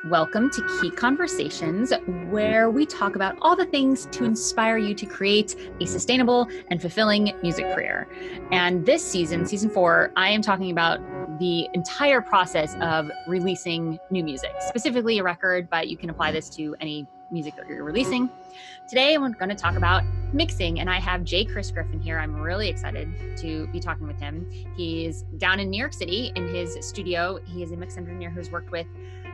Welcome to Key Conversations, where we talk about all the things to inspire you to create a sustainable and fulfilling music career. And this season, season 4, I am talking about the entire process of releasing new music, specifically a record, but you can apply this to any music that you're releasing. Today, I'm going to talk about mixing, and I have J Chris Griffin here. I'm really excited to be talking with him. He's down in New York City in his studio. He is a mix engineer who's worked with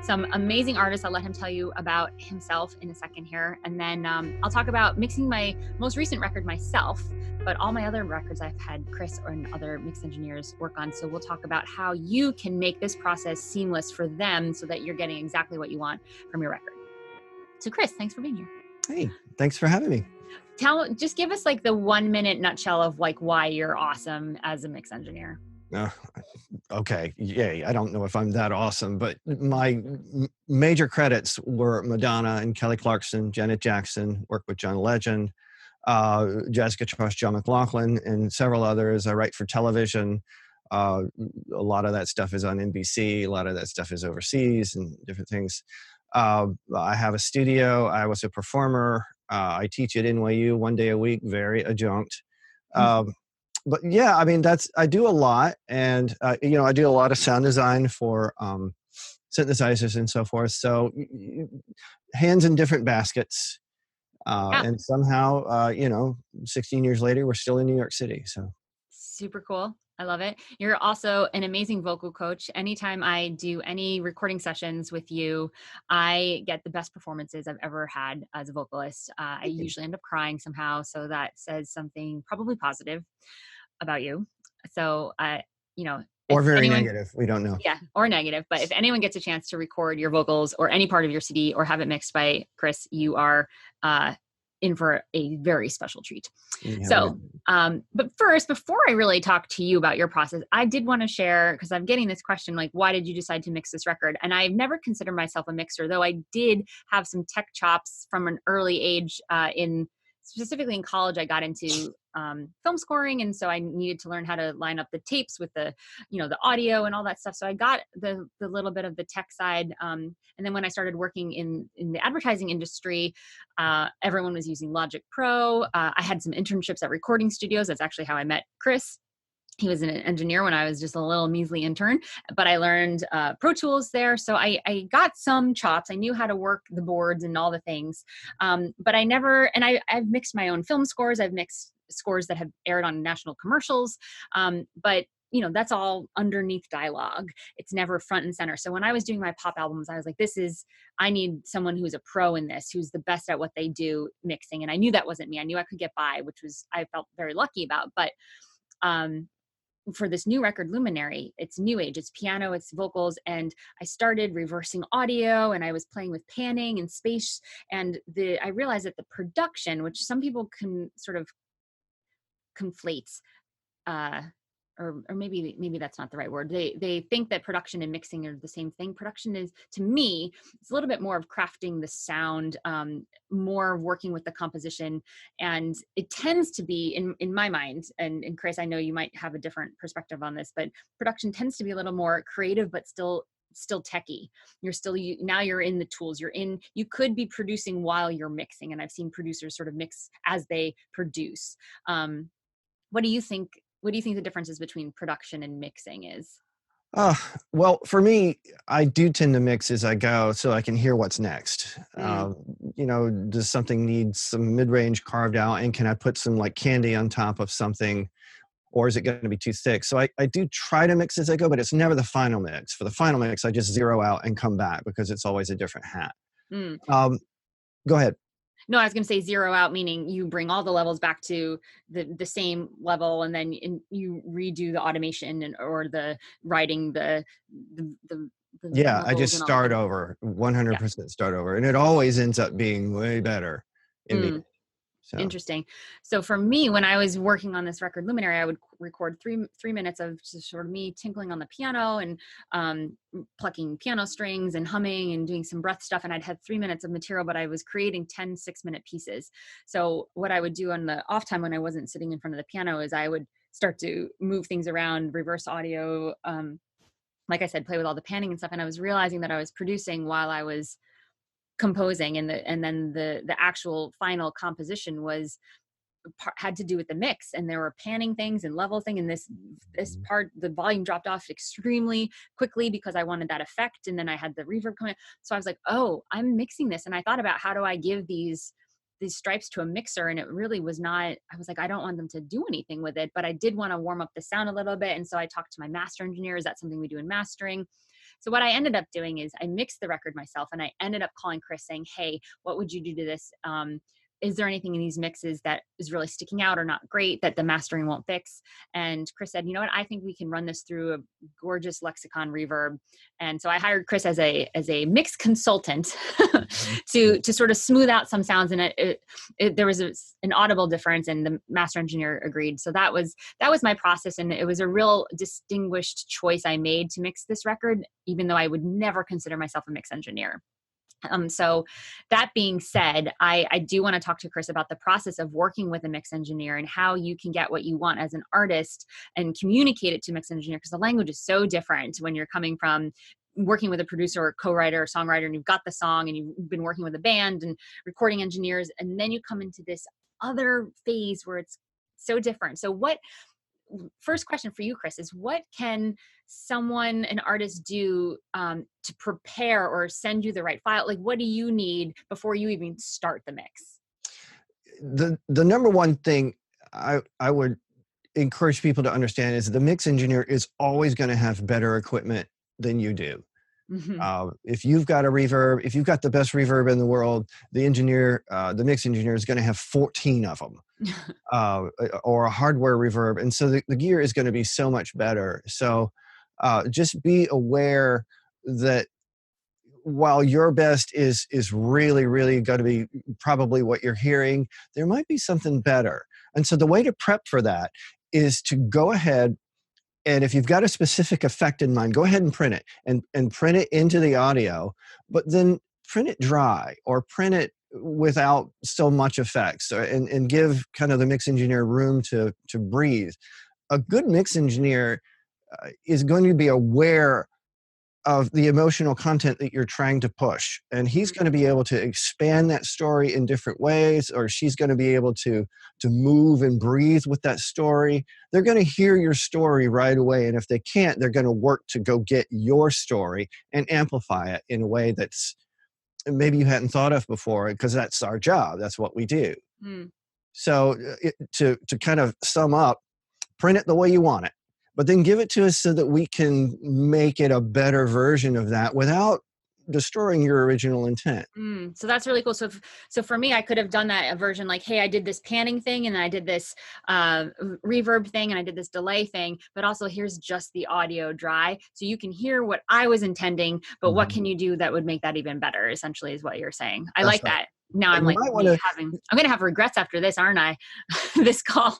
some amazing artists. I'll let him tell you about himself in a second here. And then I'll talk about mixing my most recent record myself, but all my other records I've had Chris and other mix engineers work on. So we'll talk about how you can make this process seamless for them so that you're getting exactly what you want from your record. So Chris, thanks for being here. Hey, thanks for having me. Just give us like the 1 minute nutshell of like why you're awesome as a mix engineer. Okay, yay. I don't know if I'm that awesome, but my major credits were Madonna and Kelly Clarkson, Janet Jackson, worked with John Legend, jazz guitarist John McLaughlin, and several others. I write for television. A lot of that stuff is on NBC. A lot of that stuff is overseas and different things. I have a studio. I was a performer. I teach at NYU 1 day a week, very adjunct. But yeah, I mean, I do a lot. And, I do a lot of sound design for synthesizers and so forth. So hands in different baskets. And somehow, 16 years later, we're still in New York City. So super cool. I love it. You're also an amazing vocal coach. Anytime I do any recording sessions with you, I get the best performances I've ever had as a vocalist. I usually end up crying somehow. So that says something probably positive about you. So, or very negative. We don't know. Yeah, or negative. But if anyone gets a chance to record your vocals or any part of your CD or have it mixed by Chris, you are in for a very special treat. Yeah, so, but first, before I really talk to you about your process, I did want to share, because I'm getting this question, like, why did you decide to mix this record? And I've never considered myself a mixer, though I did have some tech chops from an early age specifically in college. I got into film scoring. And so I needed to learn how to line up the tapes with the audio and all that stuff. So I got the little bit of the tech side. And then when I started working in the advertising industry, everyone was using Logic Pro. I had some internships at recording studios. That's actually how I met Chris. He was an engineer when I was just a little measly intern, but I learned Pro Tools there. So I got some chops. I knew how to work the boards and all the things. But I never, and I've mixed my own film scores. I've mixed scores that have aired on national commercials. But that's all underneath dialogue. It's never front and center. So when I was doing my pop albums, I was like, I need someone who's a pro in this, who's the best at what they do mixing. And I knew that wasn't me. I knew I could get by, I felt very lucky about. But for this new record, Luminary, it's new age, it's piano, it's vocals. And I started reversing audio and I was playing with panning and space. And I realized that the production, which some people can sort of conflate, or maybe that's not the right word. They think that production and mixing are the same thing. Production is, to me, it's a little bit more of crafting the sound, more working with the composition. And it tends to be, in my mind, and Chris, I know you might have a different perspective on this, but production tends to be a little more creative, but still techie. Now you're in the tools. You could be producing while you're mixing. And I've seen producers sort of mix as they produce. What do you think? What do you think the differences between production and mixing is? Well, for me, I do tend to mix as I go so I can hear what's next. Does something need some mid-range carved out, and can I put some like candy on top of something, or is it going to be too thick? So I do try to mix as I go, but it's never the final mix. For the final mix, I just zero out and come back because it's always a different hat. Go ahead. No, I was going to say zero out, meaning you bring all the levels back to the same level, and then you redo the automation or the writing the yeah, I just start over, 100% start over, and it always ends up being way better in the end. So. Interesting. So for me, when I was working on this record, Luminary, I would record three minutes of just sort of me tinkling on the piano and plucking piano strings and humming and doing some breath stuff. And I'd had 3 minutes of material, but I was creating 10 6-minute pieces. So what I would do on the off time when I wasn't sitting in front of the piano is I would start to move things around, reverse audio, like I said, play with all the panning and stuff. And I was realizing that I was producing while I was composing, and then the actual final composition had to do with the mix, and there were panning things and level thing, and this part, the volume dropped off extremely quickly because I wanted that effect, and then I had the reverb coming. So I was like, oh, I'm mixing this, and I thought about how do I give these stripes to a mixer, and it really was not, I was like, I don't want them to do anything with it, but I did want to warm up the sound a little bit. And so I talked to my master engineer. Is that something we do in mastering? So what I ended up doing is I mixed the record myself, and I ended up calling Chris saying, hey, what would you do to this? Is there anything in these mixes that is really sticking out or not great that the mastering won't fix? And Chris said, you know what, I think we can run this through a gorgeous Lexicon reverb. And so I hired Chris as a mix consultant to sort of smooth out some sounds. And there was an audible difference, and the master engineer agreed. So that was my process. And it was a real distinguished choice I made to mix this record, even though I would never consider myself a mix engineer. So that being said, I do want to talk to Chris about the process of working with a mix engineer and how you can get what you want as an artist and communicate it to a mix engineer, because the language is so different when you're coming from working with a producer or co-writer or songwriter, and you've got the song and you've been working with a band and recording engineers, and then you come into this other phase where it's so different. So first question for you, Chris, is what can an artist do to prepare or send you the right file? Like, what do you need before you even start the mix? The number one thing I would encourage people to understand is the mix engineer is always going to have better equipment than you do. Mm-hmm. If you've got a reverb, if you've got the best reverb in the world, the mix engineer is going to have 14 of them. Or a hardware reverb. And so the gear is going to be so much better. So just be aware that while your best is really, really going to be probably what you're hearing, there might be something better. And so the way to prep for that is to go ahead, and if you've got a specific effect in mind, go ahead and print it and print it into the audio, but then print it dry or print it without so much effects, and give kind of the mix engineer room to breathe. A good mix engineer is going to be aware of the emotional content that you're trying to push, and he's going to be able to expand that story in different ways, or she's going to be able to move and breathe with that story. They're going to hear your story right away, and if they can't, they're going to work to go get your story and amplify it in a way that's maybe you hadn't thought of before, because that's our job. That's what we do. So to kind of sum up, print it the way you want it, but then give it to us so that we can make it a better version of that without destroying your original intent. So that's really cool. So for me, I could have done that a version like, hey, I did this panning thing, and I did this reverb thing, and I did this delay thing, but also here's just the audio dry. So you can hear what I was intending, but what can you do that would make that even better, essentially, is what you're saying. I like that. Now I'm like, I'm going to have regrets after this, aren't I? This call.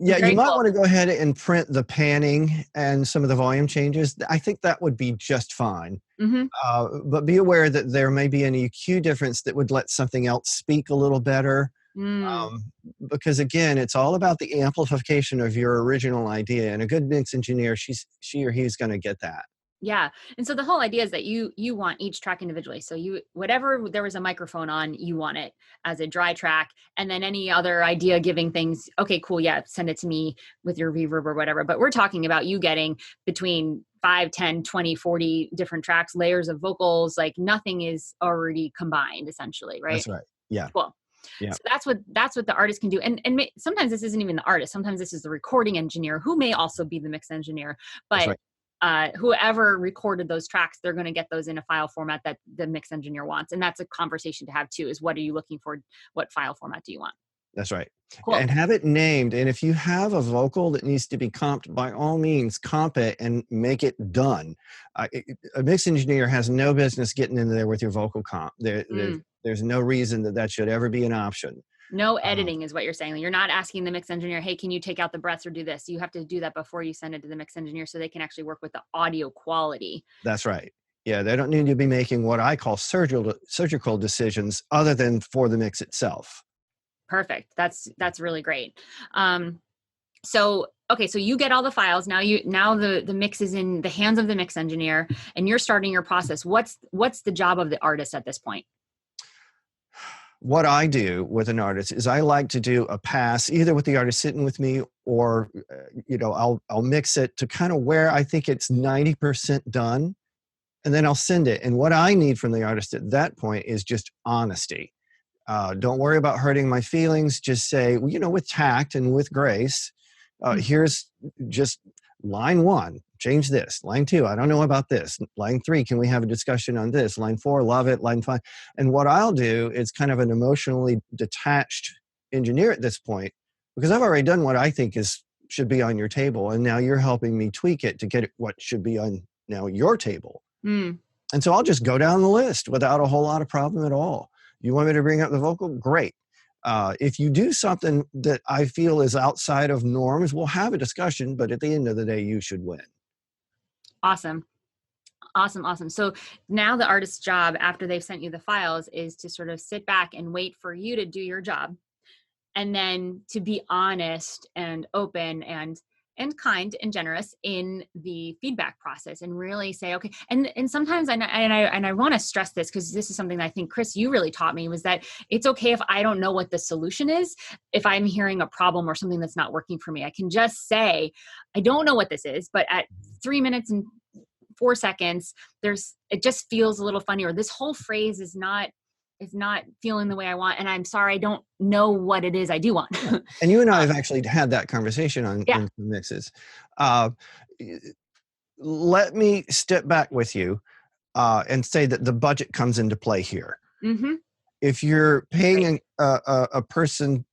Yeah, you might want to go ahead and print the panning and some of the volume changes. I think that would be just fine. But be aware that there may be an EQ difference that would let something else speak a little better. Because again, it's all about the amplification of your original idea. And a good mix engineer, she or he's going to get that. Yeah. And so the whole idea is that you want each track individually. So whatever there was a microphone on, you want it as a dry track. And then any other idea giving things, okay, cool. Yeah. Send it to me with your reverb or whatever. But we're talking about you getting between 5, 10, 20, 40 different tracks, layers of vocals, like nothing is already combined essentially. Right. That's right. Yeah. Cool. Yeah. So that's what the artist can do. And sometimes this isn't even the artist. Sometimes this is the recording engineer who may also be the mix engineer, but whoever recorded those tracks, they're going to get those in a file format that the mix engineer wants. And that's a conversation to have too, is what are you looking for? What file format do you want? That's right. Cool. And have it named. And if you have a vocal that needs to be comped, by all means, comp it and make it done. A mix engineer has no business getting in there with your vocal comp. There's no reason that should ever be an option. No editing is what you're saying. You're not asking the mix engineer, hey, can you take out the breaths or do this? You have to do that before you send it to the mix engineer so they can actually work with the audio quality. That's right. Yeah, they don't need to be making what I call surgical decisions other than for the mix itself. Perfect. That's really great. So, okay, so you get all the files. Now the mix is in the hands of the mix engineer and you're starting your process. What's the job of the artist at this point? What I do with an artist is I like to do a pass either with the artist sitting with me or, I'll mix it to kind of where I think it's 90% done. And then I'll send it. And what I need from the artist at that point is just honesty. Don't worry about hurting my feelings. Just say, with tact and with grace, here's just line 1, change this. Line 2, I don't know about this. Line 3, can we have a discussion on this? Line 4, love it. Line 5. And what I'll do is kind of an emotionally detached engineer at this point, because I've already done what I think should be on your table. And now you're helping me tweak it to get what should be on now your table. And so I'll just go down the list without a whole lot of problem at all. You want me to bring up the vocal? Great. If you do something that I feel is outside of norms, we'll have a discussion, but at the end of the day, you should win. Awesome. So now the artist's job after they've sent you the files is to sort of sit back and wait for you to do your job. And then to be honest and open and kind and generous in the feedback process and really say, okay. And sometimes, and I want to stress this because this is something that I think, Chris, you really taught me, was that it's okay if I don't know what the solution is. If I'm hearing a problem or something that's not working for me, I can just say, I don't know what this is, but at 3 minutes and 4 seconds, it just feels a little funny, or this whole phrase is not feeling the way I want. And I'm sorry, I don't know what it is I do want. And you and I have actually had that conversation on some mixes. Let me step back with you and say that the budget comes into play here. Mm-hmm. If you're paying a person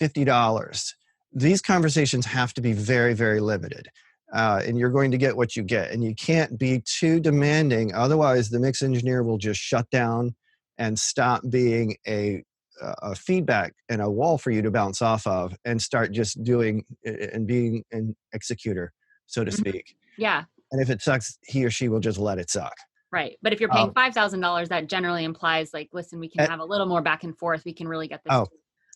$50, these conversations have to be very, very limited. And you're going to get what you get. And you can't be too demanding. Otherwise, the mix engineer will just shut down and stop being a feedback and a wall for you to bounce off of and start just doing and being an executor, so to speak. Yeah. And if it sucks, he or she will just let it suck. Right. But if you're paying $5,000, that generally implies like, listen, we can have a little more back and forth. We can really get this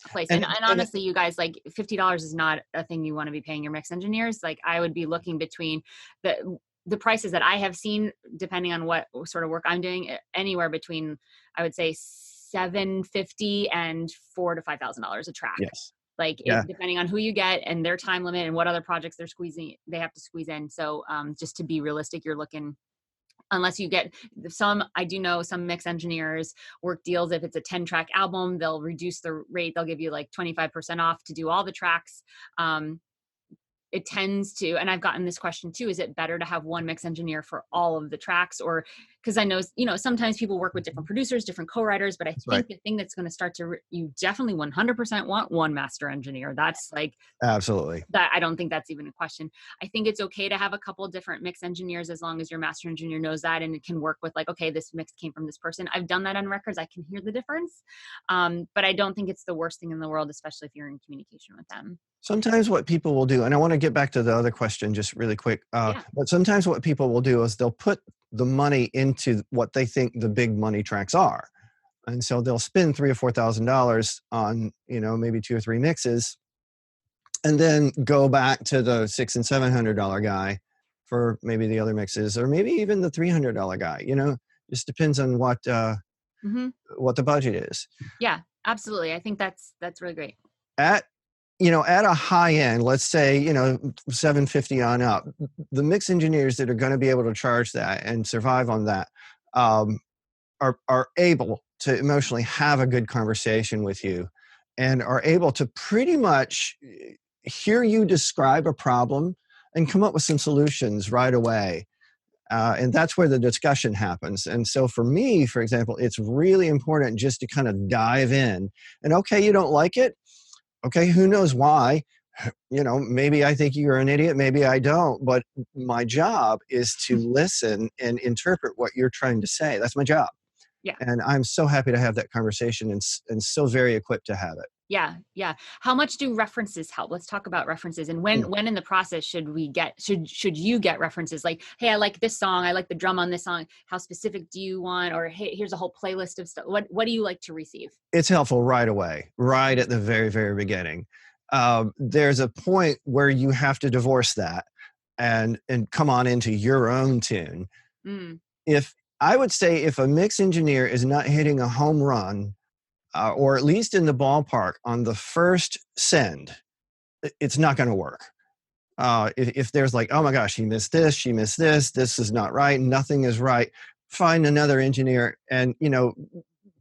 place. And honestly, you guys, like $50 is not a thing you want to be paying your mix engineers. Like I would be looking between the prices that I have seen, depending on what sort of work I'm doing, anywhere between, I would say, $750 and $4,000 to $5,000 a track. Yes. Depending on who you get and their time limit and what other projects they have to squeeze in. So just to be realistic, you're looking, unless you get I do know some mix engineers work deals. If it's a 10-track album, they'll reduce the rate. They'll give you like 25% off to do all the tracks. It tends to, and I've gotten this question too, is it better to have one mix engineer for all of the tracks? Or, because I know, sometimes people work with different producers, different co-writers, but I think the thing that's going to start to, you definitely 100% want one master engineer. That's like, absolutely. That I don't think that's even a question. I think it's okay to have a couple of different mix engineers as long as your master engineer knows that and it can work with like, okay, this mix came from this person. I've done that on records. I can hear the difference. But I don't think it's the worst thing in the world, especially if you're in communication with them. Sometimes what people will do, and I want to get back to the other question just really quick, but sometimes what people will do is they'll put the money into what they think the big money tracks are. And so they'll spend $3,000 or $4,000 on, maybe 2 or 3 mixes, and then go back to the $600 and $700 guy for maybe the other mixes, or maybe even the $300 guy. Just depends on what the budget is. Yeah, absolutely. I think that's really great. At a high end, let's say, $750 on up, the mix engineers that are going to be able to charge that and survive on that are able to emotionally have a good conversation with you and are able to pretty much hear you describe a problem and come up with some solutions right away. And that's where the discussion happens. And so for me, for example, it's really important just to kind of dive in and, okay, you don't like it. Okay, who knows why? Maybe I think you're an idiot, maybe I don't, but my job is to listen and interpret what you're trying to say. That's my job. Yeah. And I'm so happy to have that conversation and so very equipped to have it. Yeah. Yeah. How much do references help? Let's talk about references. And when in the process should you get references? Like, hey, I like this song. I like the drum on this song. How specific do you want? Or hey, here's a whole playlist of stuff. What do you like to receive? It's helpful right away, right at the very, very beginning. there's a point where you have to divorce that and come on into your own tune. If I would say if a mix engineer is not hitting a home run, or at least in the ballpark on the first send, it's not going to work. If there's like, oh my gosh, he missed this, she missed this is not right, nothing is right, find another engineer and,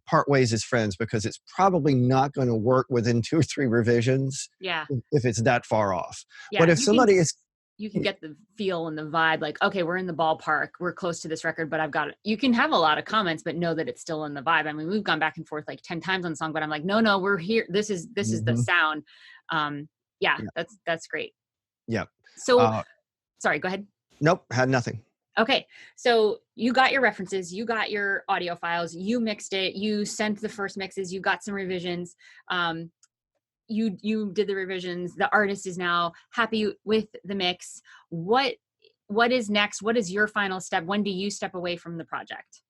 part ways as friends, because it's probably not going to work within 2 or 3 revisions. Yeah. If it's that far off. Yeah. But if somebody is, you can get the feel and the vibe, like, okay, we're in the ballpark, we're close to this record, but you can have a lot of comments, but know that it's still in the vibe. I mean, we've gone back and forth like 10 times on the song, but I'm like, no, we're here. This is the sound. Yeah, that's great. Yeah. So, sorry, go ahead. Nope, had nothing. Okay. So you got your references, you got your audio files, you mixed it, you sent the first mixes, you got some revisions. You did the revisions. The artist is now happy with the mix. What is next? What is your final step? When do you step away from the project?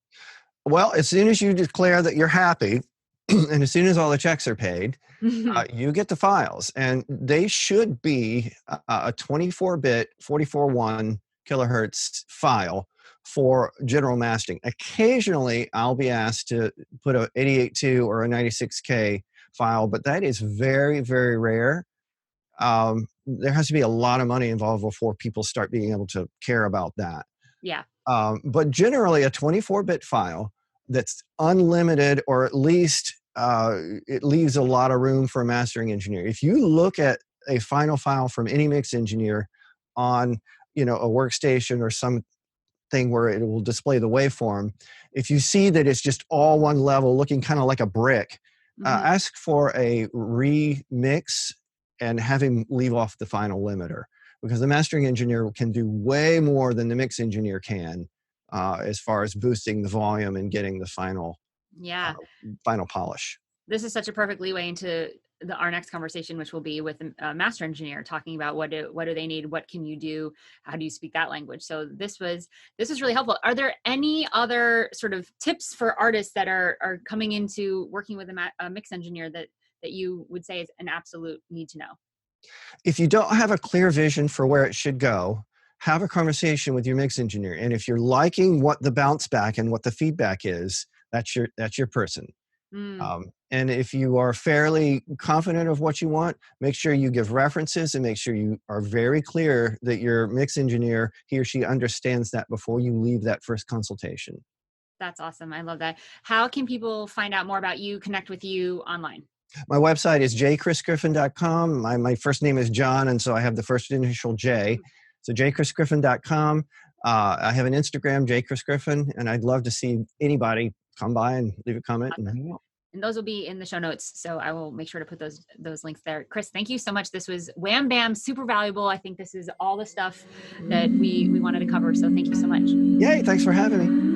Well, as soon as you declare that you're happy, and as soon as all the checks are paid, you get the files, and they should be a 24-bit, 44.1 kilohertz file for general mastering. Occasionally, I'll be asked to put a 88.2 or a 96K file, but that is very, very rare. There has to be a lot of money involved before people start being able to care about that. Yeah. But generally, a 24-bit file that's unlimited, or at least it leaves a lot of room for a mastering engineer. If you look at a final file from any mix engineer on, a workstation or something where it will display the waveform, if you see that it's just all one level, looking kind of like a brick, ask for a remix and have him leave off the final limiter, because the mastering engineer can do way more than the mix engineer can as far as boosting the volume and getting the final polish. This is such a perfect leeway into our next conversation, which will be with a master engineer, talking about what do they need, what can you do, how do you speak that language. So this was really helpful. Are there any other sort of tips for artists that are coming into working with a mix engineer that you would say is an absolute need to know? If you don't have a clear vision for where it should go, have a conversation with your mix engineer. And if you're liking what the bounce back and what the feedback is, that's your person. And if you are fairly confident of what you want, make sure you give references and make sure you are very clear that your mix engineer, he or she, understands that before you leave that first consultation. That's awesome. I love that. How can people find out more about you, connect with you online? My website is jchrisgriffin.com. My first name is John, and so I have the first initial J. So jchrisgriffin.com. I have an Instagram, J Chris Griffin, and I'd love to see anybody come by and leave a comment. Awesome. And those will be in the show notes, so I will make sure to put those links there. Chris, thank you so much. This was wham bam, super valuable. I think this is all the stuff that we wanted to cover, so thank you so much. Yay, thanks for having me.